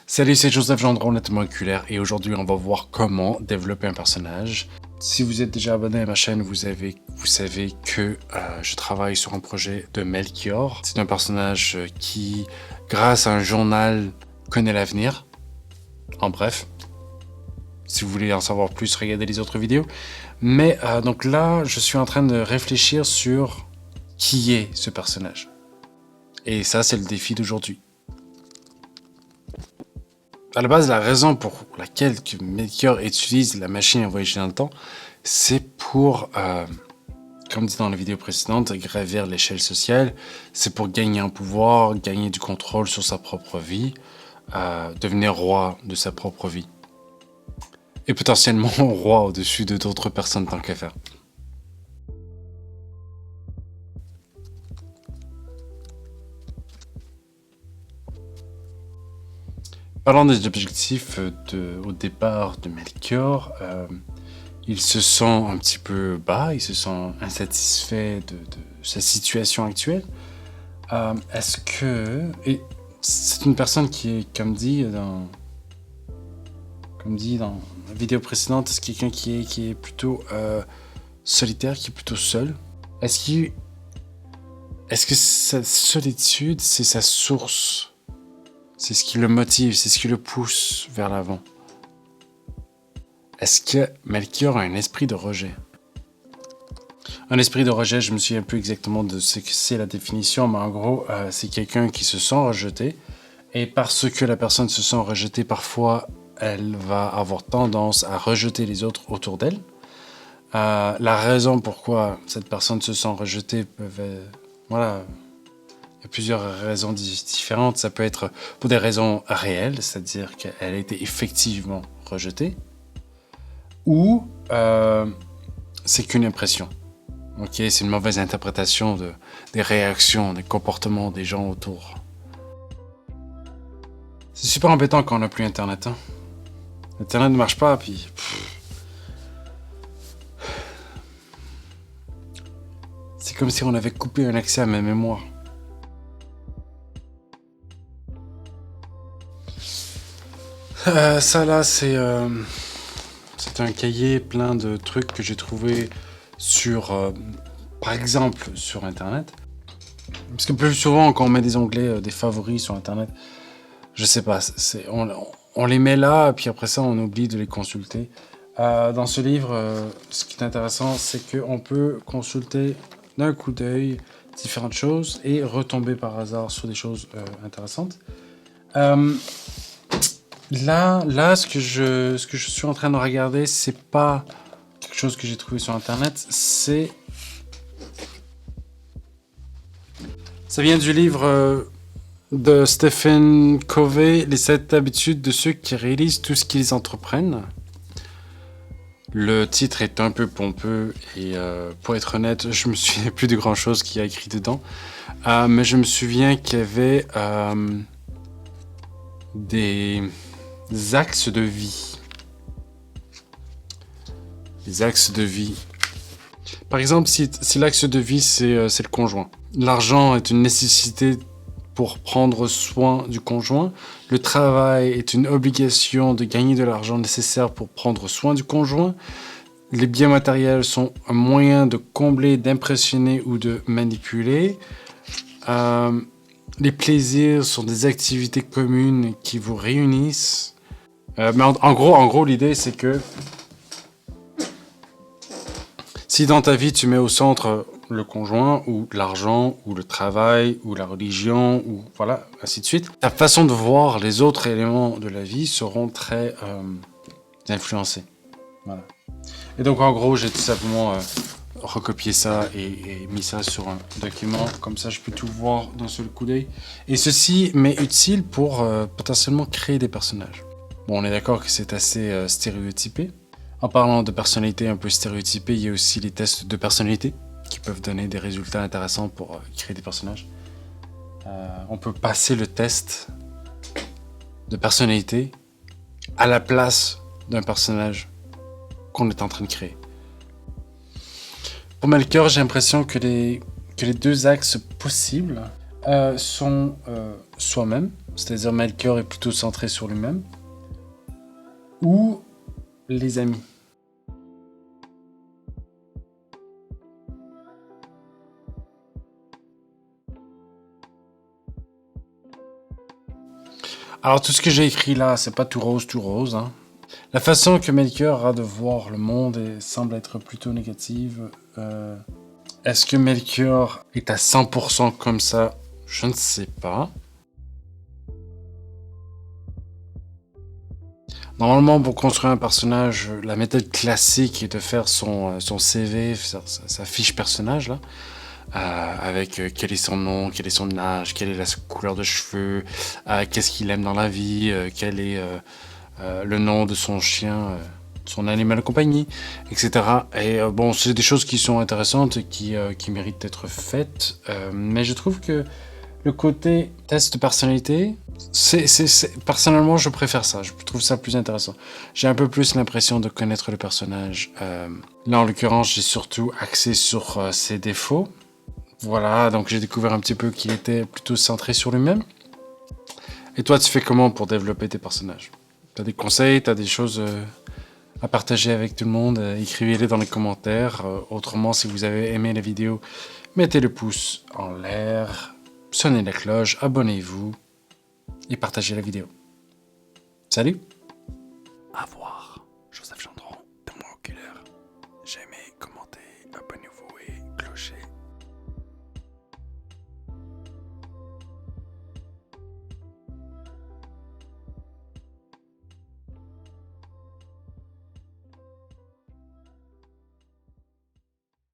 Salut, c'est Joseph Gendron, nettement oculaire, et aujourd'hui on va voir comment développer un personnage. Si vous êtes déjà abonné à ma chaîne, vous savez que je travaille sur un projet de Melchior. C'est un personnage qui, grâce à un journal, connaît l'avenir. En bref, si vous voulez en savoir plus, regardez les autres vidéos. Mais donc là, je suis en train de réfléchir sur qui est ce personnage. Et ça, c'est le défi d'aujourd'hui. À la base, la raison pour laquelle Melchior utilise la machine à voyager dans le temps, c'est pour, comme dit dans la vidéo précédente, gravir l'échelle sociale. C'est pour gagner un pouvoir, gagner du contrôle sur sa propre vie, devenir roi de sa propre vie. Et potentiellement roi au-dessus de d'autres personnes tant qu'à faire. Parlant des objectifs au départ de Melchior, il se sent un petit peu bas, il se sent insatisfait de sa situation actuelle. Est-ce que... Et c'est une personne qui est, comme dit dans la vidéo précédente, c'est quelqu'un qui est plutôt solitaire, qui est plutôt seul. Est-ce que sa solitude, c'est sa source? C'est ce qui le motive, c'est ce qui le pousse vers l'avant. Est-ce que Melchior a un esprit de rejet? Un esprit de rejet, je me souviens plus exactement de ce que c'est la définition, mais en gros, c'est quelqu'un qui se sent rejeté. Et parce que la personne se sent rejetée, parfois, elle va avoir tendance à rejeter les autres autour d'elle. La raison pourquoi cette personne se sent rejetée voilà. Il y a plusieurs raisons différentes. Ça peut être pour des raisons réelles, c'est-à-dire qu'elle a été effectivement rejetée, ou c'est qu'une impression. Ok, c'est une mauvaise interprétation des réactions, des comportements des gens autour. C'est super embêtant quand on n'a plus Internet. Hein. Internet ne marche pas, puis... C'est comme si on avait coupé un accès à ma mémoire. Ça là, c'est un cahier plein de trucs que j'ai trouvé sur, par exemple, sur Internet. Parce que plus souvent, quand on met des onglets, des favoris sur Internet, je sais pas, on les met là, puis après ça, on oublie de les consulter. Dans ce livre, ce qui est intéressant, c'est qu'on peut consulter d'un coup d'œil différentes choses et retomber par hasard sur des choses intéressantes. Là, ce que je suis en train de regarder, c'est pas quelque chose que j'ai trouvé sur Internet, ça vient du livre de Stephen Covey, Les 7 habitudes de ceux qui réalisent tout ce qu'ils entreprennent. Le titre est un peu pompeux et pour être honnête, je me souviens plus de grand chose qu'il y a écrit dedans, mais je me souviens qu'il y avait des axes de vie. Les axes de vie. Par exemple, si l'axe de vie, c'est le conjoint. L'argent est une nécessité pour prendre soin du conjoint. Le travail est une obligation de gagner de l'argent nécessaire pour prendre soin du conjoint. Les biens matériels sont un moyen de combler, d'impressionner ou de manipuler. Les plaisirs sont des activités communes qui vous réunissent. Mais en gros, l'idée, c'est que si dans ta vie, tu mets au centre le conjoint, ou l'argent, ou le travail, ou la religion, ou voilà, ainsi de suite, ta façon de voir les autres éléments de la vie seront très influencés. Voilà. Et donc, en gros, j'ai tout simplement recopié ça et mis ça sur un document. Comme ça, je peux tout voir d'un seul coup d'œil. Et ceci m'est utile pour potentiellement créer des personnages. Bon, on est d'accord que c'est assez stéréotypé. En parlant de personnalité un peu stéréotypée, il y a aussi les tests de personnalité qui peuvent donner des résultats intéressants pour créer des personnages. On peut passer le test de personnalité à la place d'un personnage qu'on est en train de créer. Pour Melchior, j'ai l'impression que les deux axes possibles sont soi-même, c'est-à-dire Melchior est plutôt centré sur lui-même, ou les amis? Alors tout ce que j'ai écrit là, c'est pas tout rose, hein. La façon que Melchior a de voir le monde semble être plutôt négative. Est-ce que Melchior est à 100% comme ça? Je ne sais pas. Normalement, pour construire un personnage, la méthode classique est de faire son CV, sa fiche personnage, là, avec quel est son nom, quel est son âge, quelle est la couleur de cheveux, qu'est-ce qu'il aime dans la vie, quel est le nom de son chien, son animal de compagnie, etc. Et bon, c'est des choses qui sont intéressantes et qui méritent d'être faites, mais je trouve que le côté test de personnalité, personnellement, je préfère ça. Je trouve ça plus intéressant. J'ai un peu plus l'impression de connaître le personnage. Là, en l'occurrence, j'ai surtout axé sur ses défauts. Voilà, donc j'ai découvert un petit peu qu'il était plutôt centré sur lui-même. Et toi, tu fais comment pour développer tes personnages? T'as des conseils, t'as des choses à partager avec tout le monde? Écrivez-les dans les commentaires. Autrement, si vous avez aimé la vidéo, mettez le pouce en l'air, sonnez la cloche, abonnez-vous et partagez la vidéo. Salut! À voir.